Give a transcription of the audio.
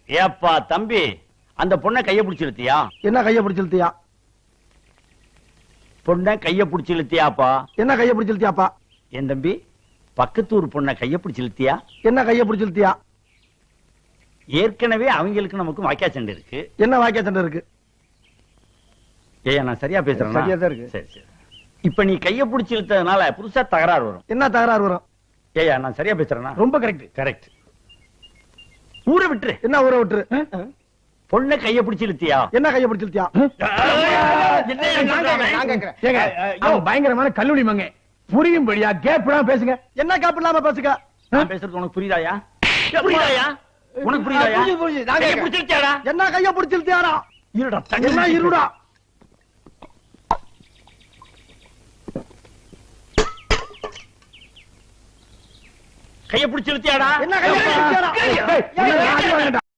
ஏப்பா தம்பி, அந்த பொண்ணை கைய பிடிச்சு இழுத்தியா? என்ன கைய பிடிச்சு இழுத்தியா? பொண்ணை கைய பிடிச்சு இழுத்தியாப்பா? என்ன கைய பிடிச்சு இழுத்தியாப்பா? என் தம்பி, பக்கத்தூர் பொண்ணை கைய பிடிச்சு இழுத்தியா? என்ன கைய பிடிச்சு இழுத்தியா? ஏற்கனவே அவங்களுக்கு நமக்கு வாக்கியா சண்டை இருக்கு. என்ன வாக்கியா சண்டை இருக்கு? ஏயா நான் சரியா பேசுறேன்? சரியா தான் இருக்கு. சரி சரி. இப்ப நீ கைய பிடிச்சு இழுத்ததுனால புதுசா தகராறு வரும். என்ன தகராறு வரும்? ஏயா நான் சரியா பேசுறேன்னா? ரொம்ப கரெக்ட். கரெக்ட். ஊரை விட்டுரு. என்ன ஊரை விட்டுரு? பொண்ணை கைய பிடிச்சு இழுத்தியா? என்ன கைய பிடிச்சு இழுத்தியா? பயங்கரமான கல்லூரி மங்க புரியும்படியா கேப்லாம் பேசுங்க. என்ன கேப் இல்லாம பேசுங்க? நான் பேசுறது உனக்கு புரியுதாயா? புரியுதாயா? உனக்கு புரியுதாயா? கைய பிடிச்சு இழுத்தியாடா? என்ன கைய பிடிச்சு இழுத்தியாடா? இருடா, என்ன இருடா? கைய பிடிச்சு இழுத்தியாடா? என்ன கைய பிடிச்சு இழுத்தியாடா?